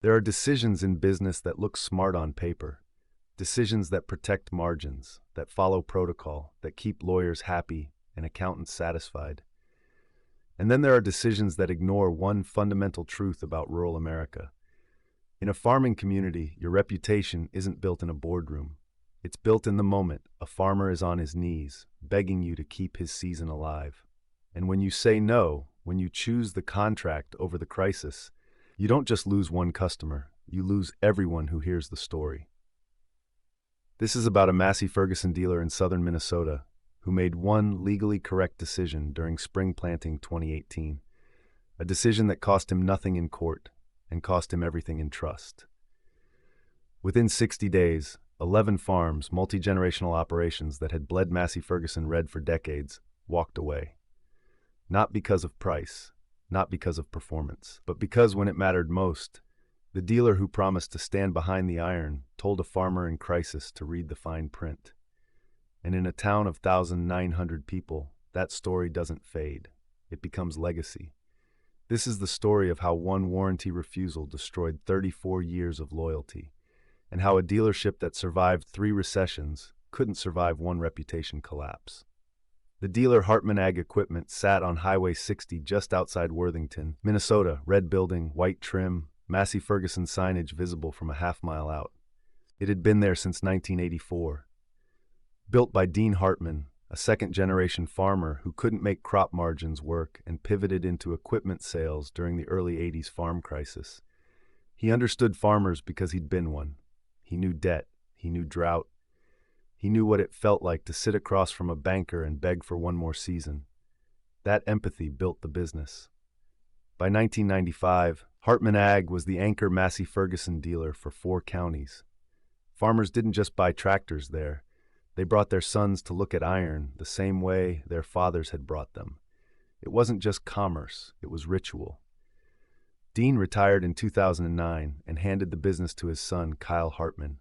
There are decisions in business that look smart on paper, decisions that protect margins, that follow protocol, that keep lawyers happy and accountants satisfied. And then there are decisions that ignore one fundamental truth about rural America. In a farming community, your reputation isn't built in a boardroom. It's built in the moment a farmer is on his knees, begging you to keep his season alive. And when you say no, when you choose the contract over the crisis, you don't just lose one customer, you lose everyone who hears the story. This is about a Massey Ferguson dealer in southern Minnesota who made one legally correct decision during spring planting 2018, a decision that cost him nothing in court and cost him everything in trust. Within 60 days, 11 farms, multi-generational operations that had bled Massey Ferguson red for decades, walked away. Not because of price, not because of performance, but because when it mattered most, the dealer who promised to stand behind the iron told a farmer in crisis to read the fine print. And in a town of 1,900 people, that story doesn't fade. It becomes legacy. This is the story of how one warranty refusal destroyed 34 years of loyalty, and how a dealership that survived 3 recessions couldn't survive one reputation collapse. The dealer Hartman Ag Equipment sat on Highway 60 just outside Worthington, Minnesota, red building, white trim, Massey Ferguson signage visible from a half-mile out. It had been there since 1984. Built by Dean Hartman, a second-generation farmer who couldn't make crop margins work and pivoted into equipment sales during the early 80s farm crisis. He understood farmers because he'd been one. He knew debt, he knew drought, he knew what it felt like to sit across from a banker and beg for one more season. That empathy built the business. By 1995, Hartman Ag was the anchor Massey Ferguson dealer for 4 counties. Farmers didn't just buy tractors there. They brought their sons to look at iron the same way their fathers had brought them. It wasn't just commerce, it was ritual. Dean retired in 2009 and handed the business to his son, Kyle Hartman.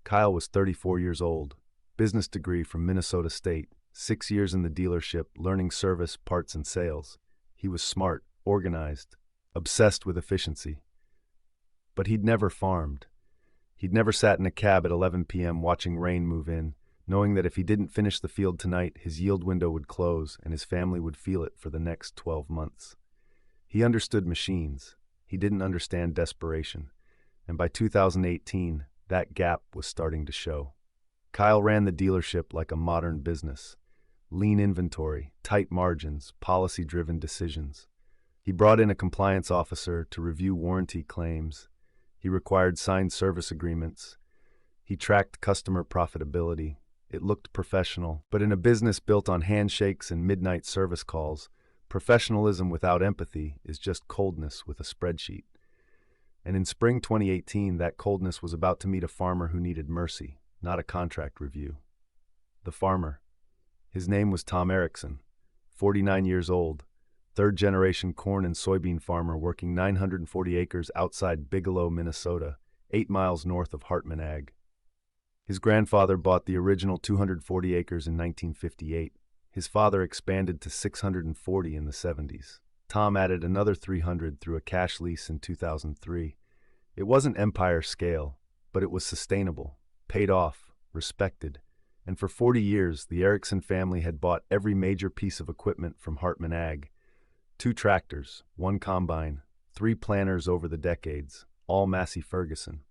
Kyle was 34 years old, business degree from Minnesota State, 6 years in the dealership, learning service, parts, and sales. He was smart, organized, obsessed with efficiency. But he'd never farmed. He'd never sat in a cab at 11 p.m. watching rain move in, knowing that if he didn't finish the field tonight, his yield window would close and his family would feel it for the next 12 months. He understood machines. He didn't understand desperation. And by 2018, that gap was starting to show. Kyle ran the dealership like a modern business. Lean inventory, tight margins, policy-driven decisions. He brought in a compliance officer to review warranty claims. He required signed service agreements. He tracked customer profitability. It looked professional, but in a business built on handshakes and midnight service calls, professionalism without empathy is just coldness with a spreadsheet. And in spring 2018, that coldness was about to meet a farmer who needed mercy, not a contract review. The farmer. His name was Tom Erickson, 49 years old, third-generation corn and soybean farmer working 940 acres outside Bigelow, Minnesota, 8 miles north of Hartman Ag. His grandfather bought the original 240 acres in 1958. His father expanded to 640 in the 70s. Tom added another 300 through a cash lease in 2003. It wasn't empire scale, but it was sustainable, paid off, respected. And for 40 years, the Erickson family had bought every major piece of equipment from Hartman Ag. 2 tractors, 1 combine, 3 planters over the decades, all Massey Ferguson.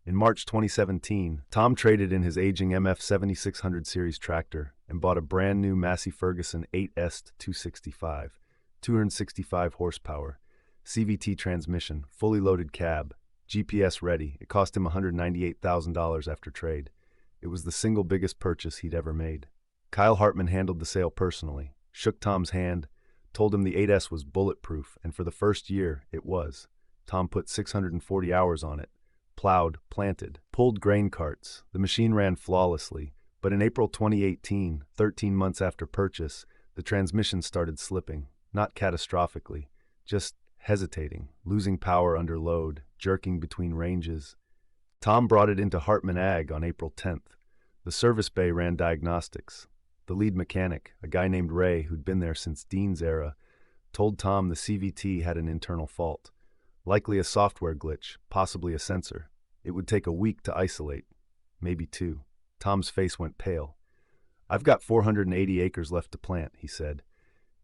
In March 2017, Tom traded in his aging MF 7600 series tractor and bought a brand new Massey Ferguson 8S 265, 265 horsepower, CVT transmission, fully loaded cab, GPS ready. It cost him $198,000 after trade. It was the single biggest purchase he'd ever made. Kyle Hartman handled the sale personally, shook Tom's hand, told him the 8S was bulletproof, and for the first year, it was. Tom put 640 hours on it. Plowed, planted, pulled grain carts. The machine ran flawlessly, but in April 2018, 13 months after purchase, the transmission started slipping, not catastrophically, just hesitating, losing power under load, jerking between ranges. Tom brought it into Hartman Ag on April 10th. The service bay ran diagnostics. The lead mechanic, a guy named Ray who'd been there since Dean's era, told Tom the CVT had an internal fault. Likely a software glitch, possibly a sensor. It would take a week to isolate, maybe 2. Tom's face went pale. "I've got 480 acres left to plant," he said.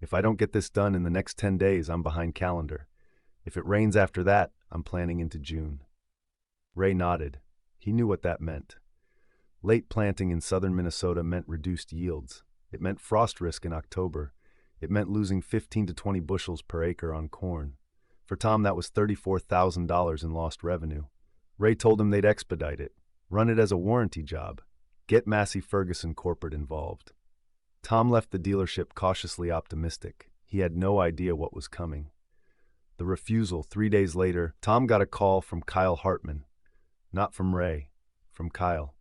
"If I don't get this done in the next 10 days, I'm behind calendar. If it rains after that, I'm planning into June." Ray nodded. He knew what that meant. Late planting in southern Minnesota meant reduced yields. It meant frost risk in October. It meant losing 15 to 20 bushels per acre on corn. For Tom, that was $34,000 in lost revenue. Ray told him they'd expedite it, run it as a warranty job, get Massey Ferguson corporate involved. Tom left the dealership cautiously optimistic. He had no idea what was coming. The refusal. 3 days later, Tom got a call from Kyle Hartman. Not from Ray, from Kyle.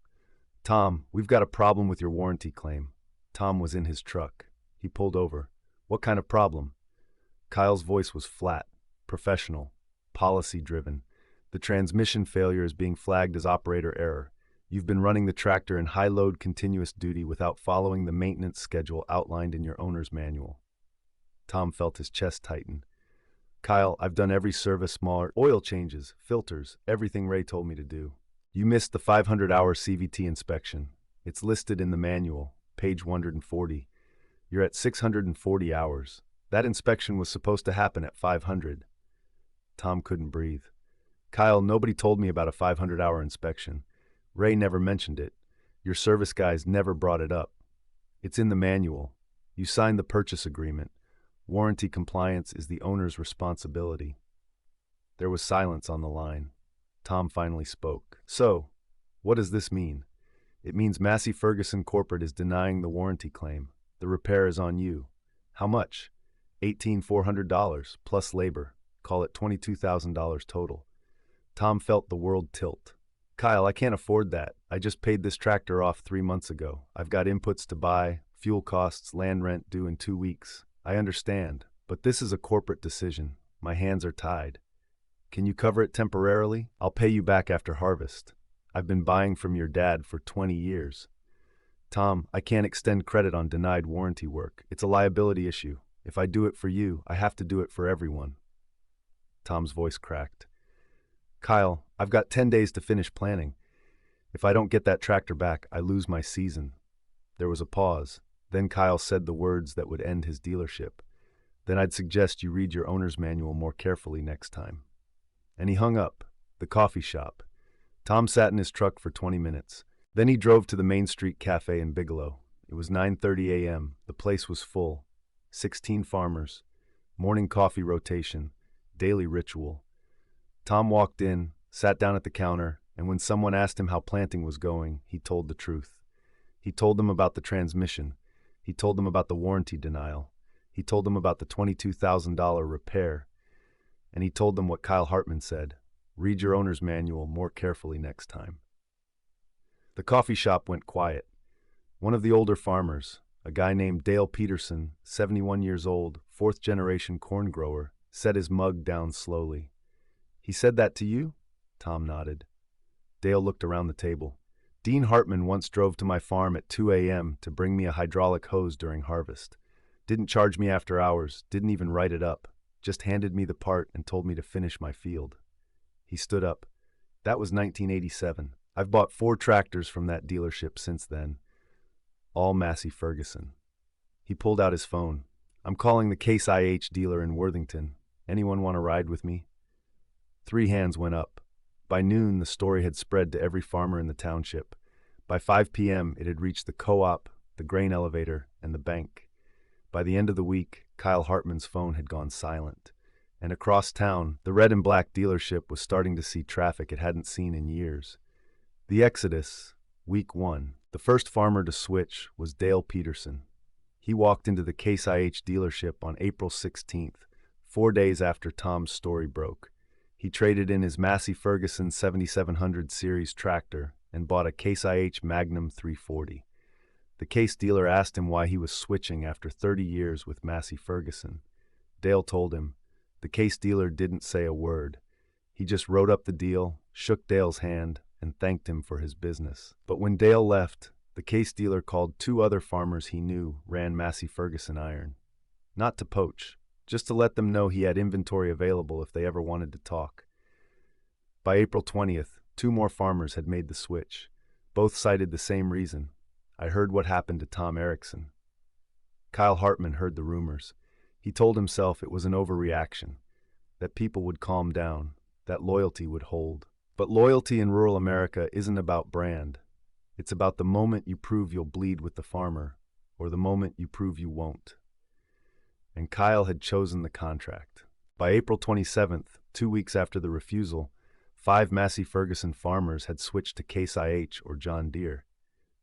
"Tom, we've got a problem with your warranty claim." Tom was in his truck. He pulled over. "What kind of problem?" Kyle's voice was flat, professional, policy-driven. "The transmission failure is being flagged as operator error. You've been running the tractor in high-load continuous duty without following the maintenance schedule outlined in your owner's manual." Tom felt his chest tighten. "Kyle, I've done every service, small oil changes, filters, everything Ray told me to do. You missed the 500-hour CVT inspection. It's listed in the manual, page 140. You're at 640 hours. That inspection was supposed to happen at 500. Tom couldn't breathe. "Kyle, nobody told me about a 500-hour inspection. Ray never mentioned it. Your service guys never brought it up. It's in the manual. You signed the purchase agreement. Warranty compliance is the owner's responsibility." There was silence on the line. Tom finally spoke. "So, what does this mean?" "It means Massey Ferguson Corporate is denying the warranty claim. The repair is on you." "How much?" $18,400 plus labor. Call it $22,000 total. Tom felt the world tilt. "Kyle, I can't afford that. I just paid this tractor off 3 months ago. I've got inputs to buy, fuel costs, land rent due in 2 weeks. I understand, but this is a corporate decision. My hands are tied. Can you cover it temporarily? I'll pay you back after harvest. I've been buying from your dad for 20 years. "Tom, I can't extend credit on denied warranty work. It's a liability issue. If I do it for you, I have to do it for everyone." Tom's voice cracked. "Kyle, I've got 10 days to finish planning. If I don't get that tractor back, I lose my season." There was a pause. Then Kyle said the words that would end his dealership. "Then I'd suggest you read your owner's manual more carefully next time." And he hung up. The coffee shop. Tom sat in his truck for 20 minutes. Then he drove to the Main Street Cafe in Bigelow. It was 9:30 a.m. The place was full. 16 farmers. Morning coffee rotation. Daily ritual. Tom walked in, sat down at the counter, and when someone asked him how planting was going, he told the truth. He told them about the transmission. He told them about the warranty denial. He told them about the $22,000 repair. And he told them what Kyle Hartman said: "Read your owner's manual more carefully next time." The coffee shop went quiet. One of the older farmers, a guy named Dale Peterson, 71 years old, 4th-generation corn grower, set his mug down slowly. "He said that to you?" Tom nodded. Dale looked around the table. "Dean Hartman once drove to my farm at 2 a.m. to bring me a hydraulic hose during harvest. Didn't charge me after hours, didn't even write it up. Just handed me the part and told me to finish my field." He stood up. "That was 1987. I've bought 4 tractors from that dealership since then. All Massey Ferguson." He pulled out his phone. "I'm calling the Case IH dealer in Worthington. Anyone want to ride with me?" 3 hands went up. By noon, the story had spread to every farmer in the township. By 5 p.m., it had reached the co-op, the grain elevator, and the bank. By the end of the week, Kyle Hartman's phone had gone silent. And across town, the red and black dealership was starting to see traffic it hadn't seen in years. The exodus, week 1. The first farmer to switch was Dale Peterson. He walked into the Case IH dealership on April 16th, 4 days after Tom's story broke. He traded in his Massey Ferguson 7700 series tractor and bought a Case IH Magnum 340. The Case dealer asked him why he was switching after 30 years with Massey Ferguson. Dale told him. The Case dealer didn't say a word. He just wrote up the deal, shook Dale's hand, and thanked him for his business. But when Dale left, the Case dealer called 2 other farmers he knew ran Massey Ferguson iron. Not to poach, just to let them know he had inventory available if they ever wanted to talk. By April 20th, 2 more farmers had made the switch. Both cited the same reason. I heard what happened to Tom Erickson. Kyle Hartman heard the rumors. He told himself it was an overreaction, that people would calm down, that loyalty would hold. But loyalty in rural America isn't about brand. It's about the moment you prove you'll bleed with the farmer, or the moment you prove you won't. And Kyle had chosen the contract. By April 27th, 2 weeks after the refusal, 5 Massey Ferguson farmers had switched to Case IH or John Deere.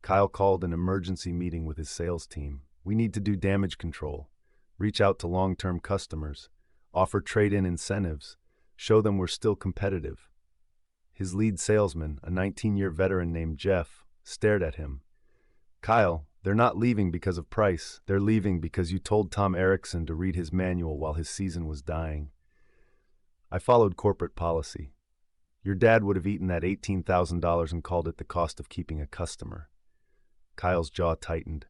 Kyle called an emergency meeting with his sales team. We need to do damage control, reach out to long-term customers, offer trade-in incentives, show them we're still competitive. His lead salesman, a 19-year veteran named Jeff, stared at him. Kyle, they're not leaving because of price. They're leaving because you told Tom Erickson to read his manual while his season was dying. I followed corporate policy. Your dad would have eaten that $18,000 and called it the cost of keeping a customer. Kyle's jaw tightened.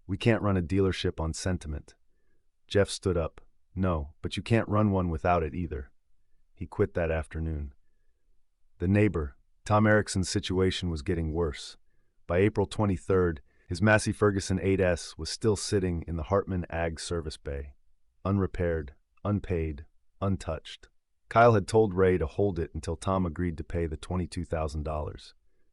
We can't run a dealership on sentiment. Jeff stood up. No, but you can't run one without it either. He quit that afternoon. The neighbor, Tom Erickson's situation was getting worse. By April 23rd, his Massey Ferguson 8S was still sitting in the Hartman Ag Service Bay, unrepaired, unpaid, untouched. Kyle had told Ray to hold it until Tom agreed to pay the $22,000.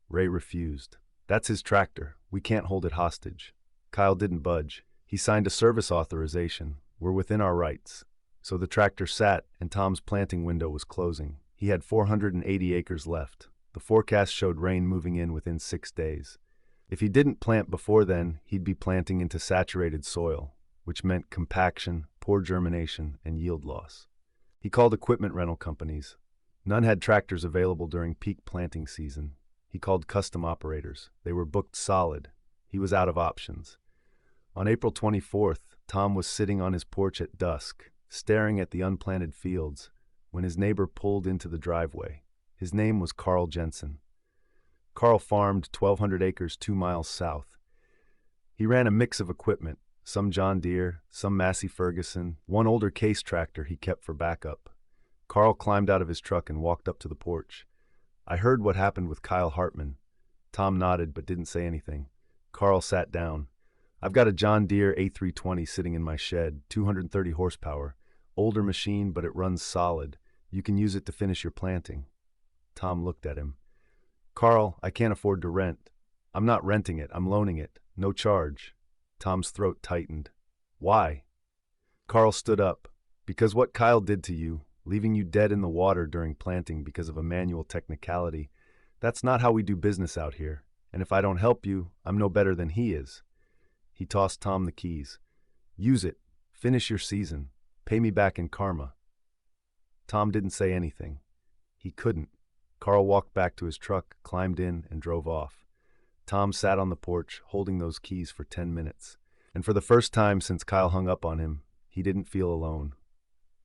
Ray refused. That's his tractor. We can't hold it hostage. Kyle didn't budge. He signed a service authorization. We're within our rights. So the tractor sat, and Tom's planting window was closing. He had 480 acres left. The forecast showed rain moving in within 6 days. If he didn't plant before then, he'd be planting into saturated soil, which meant compaction, poor germination, and yield loss. He called equipment rental companies. None had tractors available during peak planting season. He called custom operators. They were booked solid. He was out of options. On April 24th, Tom was sitting on his porch at dusk, staring at the unplanted fields, when his neighbor pulled into the driveway. His name was Carl Jensen. Carl farmed 1,200 acres 2 miles south. He ran a mix of equipment, some John Deere, some Massey Ferguson, one older Case tractor he kept for backup. Carl climbed out of his truck and walked up to the porch. I heard what happened with Kyle Hartman. Tom nodded but didn't say anything. Carl sat down. I've got a John Deere A320 sitting in my shed, 230 horsepower. Older machine, but it runs solid. You can use it to finish your planting. Tom looked at him. Carl, I can't afford to rent. I'm not renting it, I'm loaning it. No charge. Tom's throat tightened. Why? Carl stood up. Because what Kyle did to you, leaving you dead in the water during planting because of a manual technicality, that's not how we do business out here. And if I don't help you, I'm no better than he is. He tossed Tom the keys. Use it. Finish your season. Pay me back in karma. Tom didn't say anything. He couldn't. Carl walked back to his truck, climbed in, and drove off. Tom sat on the porch, holding those keys for 10 minutes. And for the first time since Kyle hung up on him, he didn't feel alone.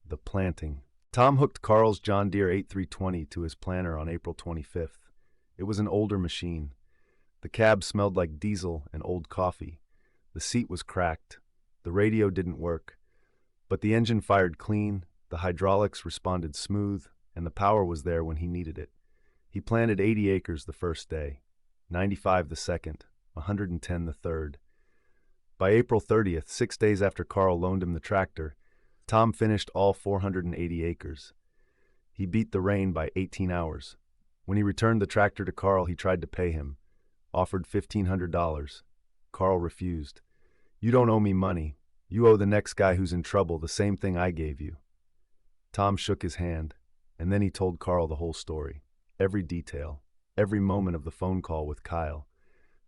The planting. Tom hooked Carl's John Deere 8320 to his planter on April 25th. It was an older machine. The cab smelled like diesel and old coffee. The seat was cracked. The radio didn't work. But the engine fired clean, the hydraulics responded smooth, and the power was there when he needed it. He planted 80 acres the first day, 95 the second, 110 the third. By April 30th, 6 days after Carl loaned him the tractor, Tom finished all 480 acres. He beat the rain by 18 hours. When he returned the tractor to Carl, he tried to pay him, offered $1,500. Carl refused. You don't owe me money. You owe the next guy who's in trouble the same thing I gave you. Tom shook his hand, and then he told Carl the whole story. Every detail, every moment of the phone call with Kyle.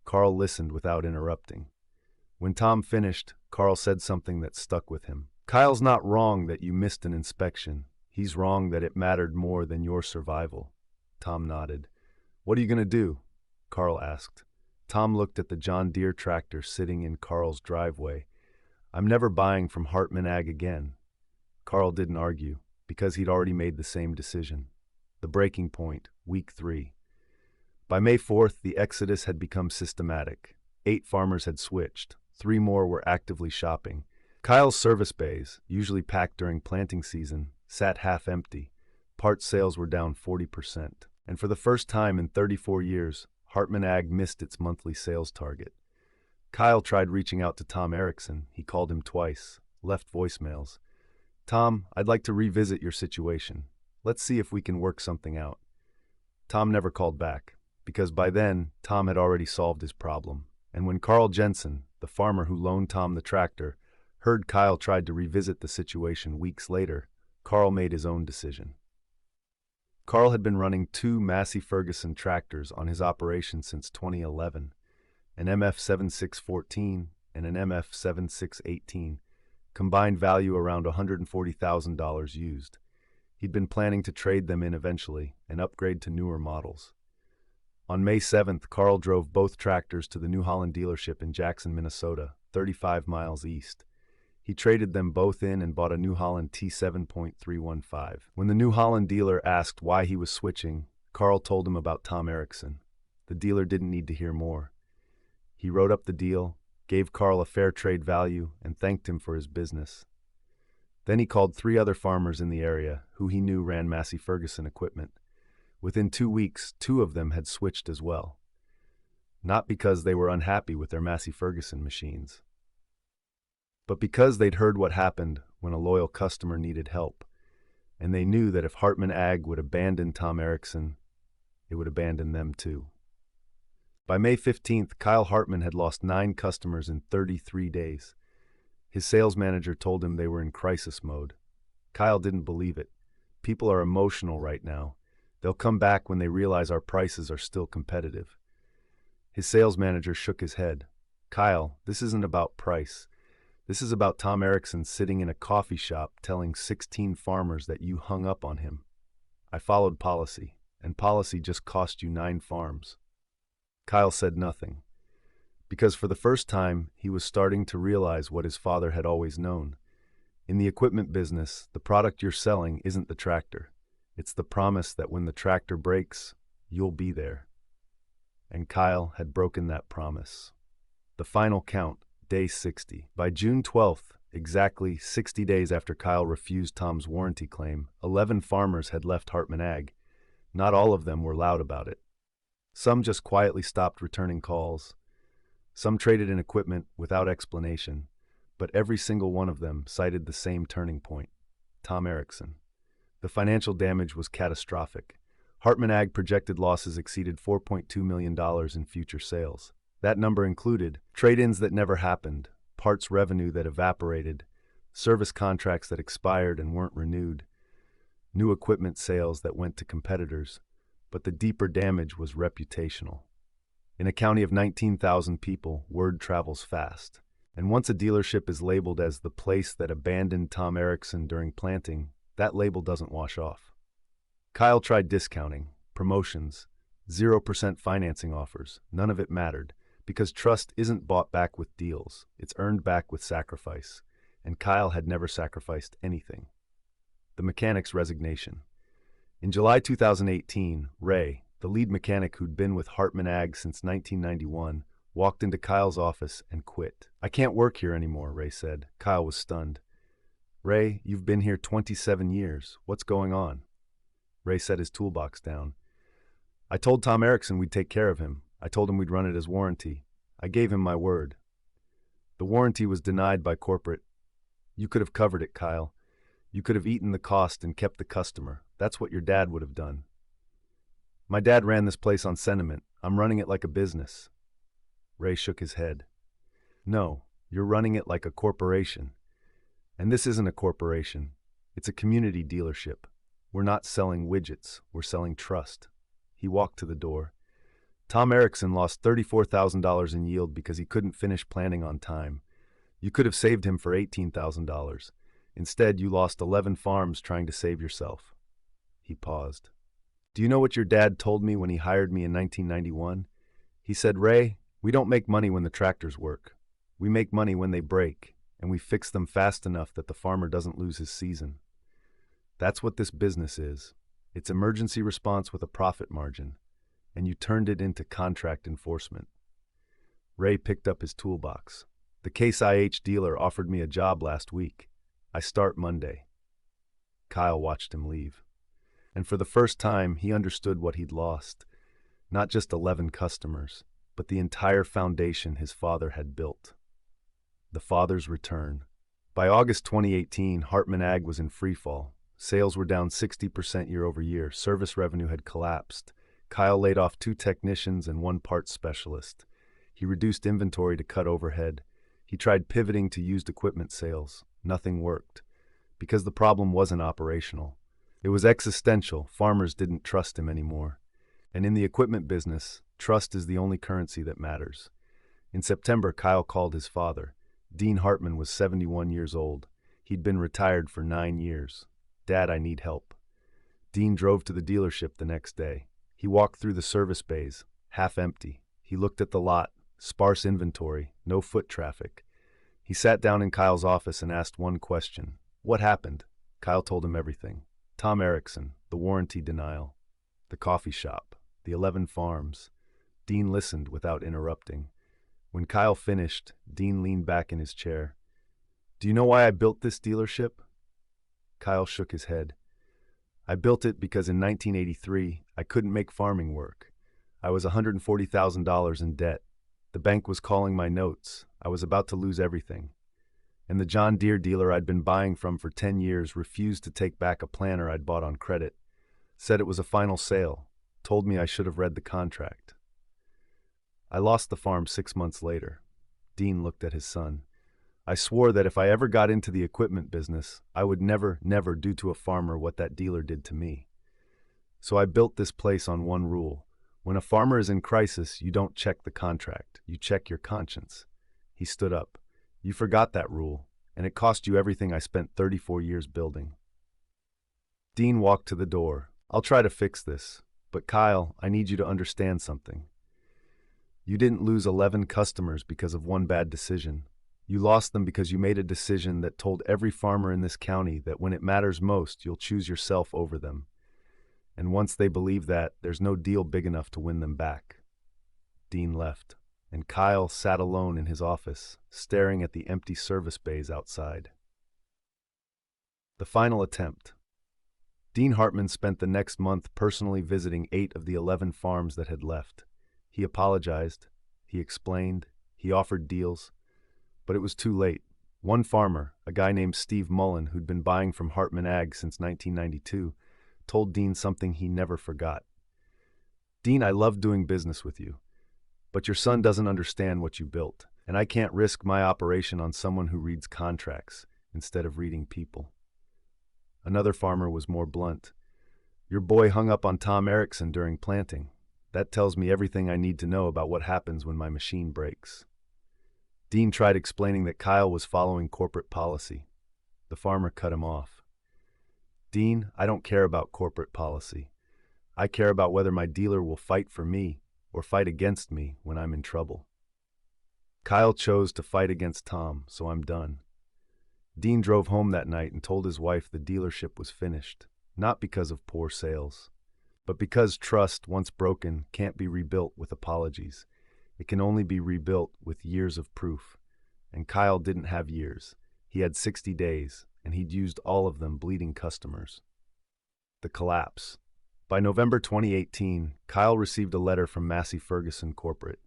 Carl listened without interrupting. When Tom finished, Carl said something that stuck with him. Kyle's not wrong that you missed an inspection. He's wrong that it mattered more than your survival. Tom nodded. What are you going to do? Carl asked. Tom looked at the John Deere tractor sitting in Carl's driveway. I'm never buying from Hartman Ag again. Carl didn't argue, because he'd already made the same decision. The breaking point, week 3. By May 4th, the exodus had become systematic. 8 farmers had switched. 3 more were actively shopping. Kyle's service bays, usually packed during planting season, sat half empty. Parts sales were down 40%. And for the first time in 34 years, Hartman Ag missed its monthly sales target. Kyle tried reaching out to Tom Erickson. He called him twice, left voicemails. "Tom, I'd like to revisit your situation. Let's see if we can work something out." Tom never called back, because by then, Tom had already solved his problem. And when Carl Jensen, the farmer who loaned Tom the tractor, heard Kyle tried to revisit the situation weeks later, Carl made his own decision. Carl had been running two Massey Ferguson tractors on his operation since 2011, an MF7614 and an MF7618, combined value around $140,000 used. He'd been planning to trade them in eventually and upgrade to newer models. On May 7th, Carl drove both tractors to the New Holland dealership in Jackson, Minnesota, 35 miles east. He traded them both in and bought a New Holland T7.315. When the New Holland dealer asked why he was switching, Carl told him about Tom Erickson. The dealer didn't need to hear more. He wrote up the deal, gave Carl a fair trade value, and thanked him for his business. Then he called 3 other farmers in the area who he knew ran Massey Ferguson equipment. Within 2 weeks, 2 of them had switched as well. Not because they were unhappy with their Massey Ferguson machines, but because they'd heard what happened when a loyal customer needed help, and they knew that if Hartman Ag would abandon Tom Erickson, it would abandon them too. By May 15th, Kyle Hartman had lost 9 customers in 33 days. His sales manager told him they were in crisis mode. Kyle didn't believe it. People are emotional right now. They'll come back when they realize our prices are still competitive. His sales manager shook his head. "Kyle, this isn't about price. This is about Tom Erickson sitting in a coffee shop telling 16 farmers that you hung up on him. I followed policy, and policy just cost you 9 farms." Kyle said nothing, because for the first time, he was starting to realize what his father had always known. In the equipment business, the product you're selling isn't the tractor. It's the promise that when the tractor breaks, you'll be there. And Kyle had broken that promise. The final count, day 60. By June 12th, exactly 60 days after Kyle refused Tom's warranty claim, 11 farmers had left Hartman Ag. Not all of them were loud about it. Some just quietly stopped returning calls. Some traded in equipment without explanation, but every single one of them cited the same turning point: Tom Erickson. The financial damage was catastrophic. Hartman Ag projected losses exceeded $4.2 million in future sales. That number included trade-ins that never happened, parts revenue that evaporated, service contracts that expired and weren't renewed, new equipment sales that went to competitors. But the deeper damage was reputational. In a county of 19,000 people, word travels fast. And once a dealership is labeled as the place that abandoned Tom Erickson during planting, that label doesn't wash off. Kyle tried discounting, promotions, 0% financing offers. None of it mattered, because trust isn't bought back with deals. It's earned back with sacrifice. And Kyle had never sacrificed anything. The mechanic's resignation. In July 2018, Ray, the lead mechanic who'd been with Hartman Ag since 1991, walked into Kyle's office and quit. "I can't work here anymore," Ray said. Kyle was stunned. "Ray, you've been here 27 years. What's going on?" Ray set his toolbox down. "I told Tom Erickson we'd take care of him. I told him we'd run it as warranty. I gave him my word. The warranty was denied by corporate. You could have covered it, Kyle. You could have eaten the cost and kept the customer. That's what your dad would have done." "My dad ran this place on sentiment. I'm running it like a business." Ray shook his head. "No, you're running it like a corporation. And this isn't a corporation. It's a community dealership. We're not selling widgets. We're selling trust." He walked to the door. "Tom Erickson lost $34,000 in yield because he couldn't finish planting on time. You could have saved him for $18,000. Instead, you lost 11 farms trying to save yourself." He paused. "Do you know what your dad told me when he hired me in 1991? He said, 'Ray, we don't make money when the tractors work. We make money when they break, and we fix them fast enough that the farmer doesn't lose his season.' That's what this business is. It's emergency response with a profit margin, and you turned it into contract enforcement." Ray picked up his toolbox. The Case IH dealer offered me a job last week. I start Monday." Kyle watched him leave. And for the first time, he understood what he'd lost. Not just 11 customers, but the entire foundation his father had built. The father's return. By August 2018, Hartman Ag was in freefall. Sales were down 60% year over year. Service revenue had collapsed. Kyle laid off 2 technicians and 1 parts specialist. He reduced inventory to cut overhead. He tried pivoting to used equipment sales. Nothing worked. Because the problem wasn't operational. It was existential. Farmers didn't trust him anymore. And in the equipment business, trust is the only currency that matters. In September, Kyle called his father. Dean Hartman was 71 years old. He'd been retired for 9 years. "Dad, I need help." Dean drove to the dealership the next day. He walked through the service bays, half empty. He looked at the lot, sparse inventory, no foot traffic. He sat down in Kyle's office and asked one question. "What happened?" Kyle told him everything. Tom Erickson, the warranty denial, the coffee shop, the 11 farms. Dean listened without interrupting. When Kyle finished, Dean leaned back in his chair. "Do you know why I built this dealership?" Kyle shook his head. "I built it because in 1983, I couldn't make farming work. I was $140,000 in debt. The bank was calling my notes. I was about to lose everything. And the John Deere dealer I'd been buying from for 10 years refused to take back a planter I'd bought on credit. Said it was a final sale. Told me I should have read the contract. I lost the farm 6 months later." Dean looked at his son. "I swore that if I ever got into the equipment business, I would never do to a farmer what that dealer did to me. So I built this place on one rule. When a farmer is in crisis, you don't check the contract. You check your conscience." He stood up. "You forgot that rule, and it cost you everything I spent 34 years building." Dean walked to the door. "I'll try to fix this, but Kyle, I need you to understand something. You didn't lose 11 customers because of one bad decision. You lost them because you made a decision that told every farmer in this county that when it matters most, you'll choose yourself over them. And once they believe that, there's no deal big enough to win them back." Dean left, and Kyle sat alone in his office, staring at the empty service bays outside. The final attempt. Dean Hartman spent the next month personally visiting 8 of the 11 farms that had left. He apologized, he explained, he offered deals, but it was too late. One farmer, a guy named Steve Mullen, who'd been buying from Hartman Ag since 1992, told Dean something he never forgot. "Dean, I love doing business with you, but your son doesn't understand what you built, and I can't risk my operation on someone who reads contracts instead of reading people." Another farmer was more blunt. "Your boy hung up on Tom Erickson during planting. That tells me everything I need to know about what happens when my machine breaks." Dean tried explaining that Kyle was following corporate policy. The farmer cut him off. "Dean, I don't care about corporate policy. I care about whether my dealer will fight for me or fight against me when I'm in trouble. Kyle chose to fight against Tom, so I'm done." Dean drove home that night and told his wife the dealership was finished, not because of poor sales, but because trust, once broken, can't be rebuilt with apologies. It can only be rebuilt with years of proof. And Kyle didn't have years. He had 60 days, and he'd used all of them bleeding customers. The collapse. By November 2018, Kyle received a letter from Massey Ferguson Corporate.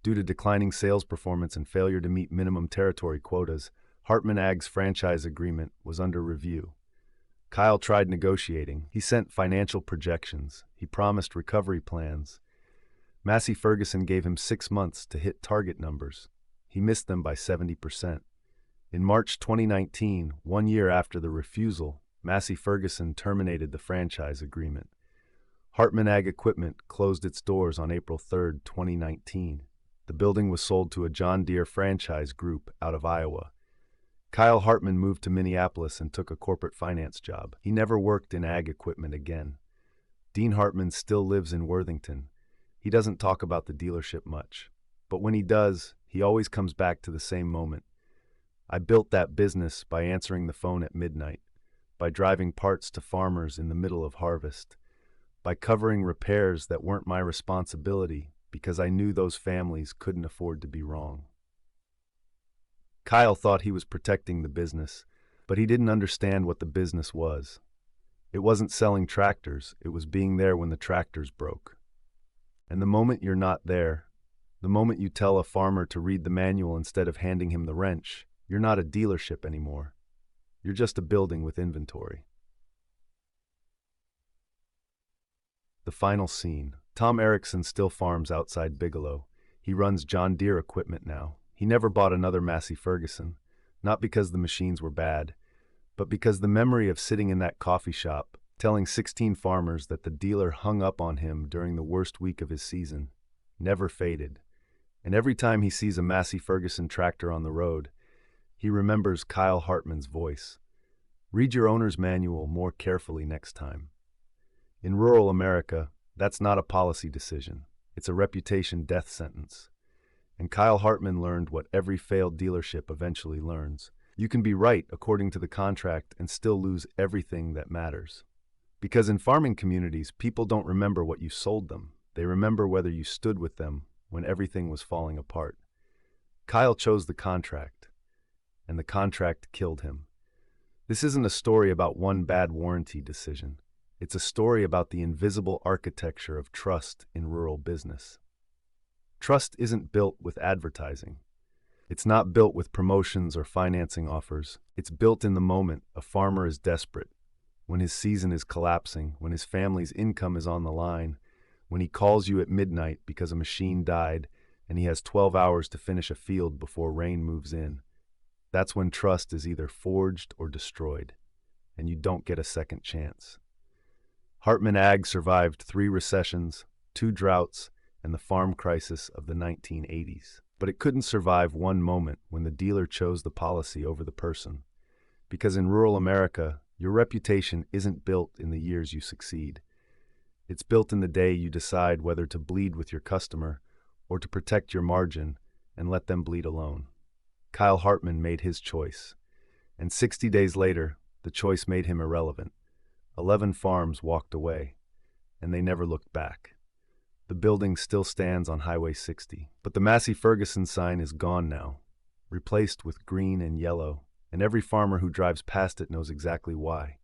Due to declining sales performance and failure to meet minimum territory quotas, Hartman Ag's franchise agreement was under review. Kyle tried negotiating. He sent financial projections. He promised recovery plans. Massey Ferguson gave him 6 months to hit target numbers. He missed them by 70%. In March 2019, 1 year after the refusal, Massey Ferguson terminated the franchise agreement. Hartman Ag Equipment closed its doors on April 3, 2019. The building was sold to a John Deere franchise group out of Iowa. Kyle Hartman moved to Minneapolis and took a corporate finance job. He never worked in ag equipment again. Dean Hartman still lives in Worthington. He doesn't talk about the dealership much, but when he does, he always comes back to the same moment. "I built that business by answering the phone at midnight, by driving parts to farmers in the middle of harvest, by covering repairs that weren't my responsibility because I knew those families couldn't afford to be wrong." Kyle thought he was protecting the business, but he didn't understand what the business was. It wasn't selling tractors, it was being there when the tractors broke. And the moment you're not there, the moment you tell a farmer to read the manual instead of handing him the wrench, you're not a dealership anymore. You're just a building with inventory. The final scene. Tom Erickson still farms outside Bigelow. He runs John Deere equipment now. He never bought another Massey Ferguson, not because the machines were bad, but because the memory of sitting in that coffee shop, telling 16 farmers that the dealer hung up on him during the worst week of his season, never faded. And every time he sees a Massey Ferguson tractor on the road, he remembers Kyle Hartman's voice. Read your owner's manual more carefully next time. In rural America, that's not a policy decision. It's a reputation death sentence. And Kyle Hartman learned what every failed dealership eventually learns. You can be right according to the contract and still lose everything that matters. Because in farming communities, people don't remember what you sold them. They remember whether you stood with them when everything was falling apart. Kyle chose the contract, and the contract killed him. This isn't a story about one bad warranty decision. It's a story about the invisible architecture of trust in rural business. Trust isn't built with advertising. It's not built with promotions or financing offers. It's built in the moment a farmer is desperate, when his season is collapsing, when his family's income is on the line, when he calls you at midnight because a machine died and he has 12 hours to finish a field before rain moves in. That's when trust is either forged or destroyed, and you don't get a second chance. Hartman Ag survived 3 recessions, 2 droughts, and the farm crisis of the 1980s. But it couldn't survive one moment when the dealer chose the policy over the person. Because in rural America, your reputation isn't built in the years you succeed. It's built in the day you decide whether to bleed with your customer or to protect your margin and let them bleed alone. Kyle Hartman made his choice, and 60 days later, the choice made him irrelevant. 11 farms walked away, and they never looked back. The building still stands on Highway 60, but the Massey Ferguson sign is gone now, replaced with green and yellow, and every farmer who drives past it knows exactly why.